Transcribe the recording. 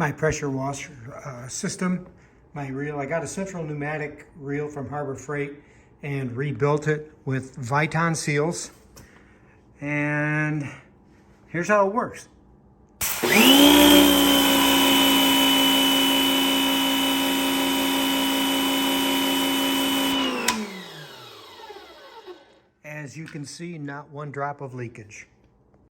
my pressure washer system, my reel. I got a central pneumatic reel from Harbor Freight and rebuilt it with Viton seals. And here's how it works. As you can see, not one drop of leakage.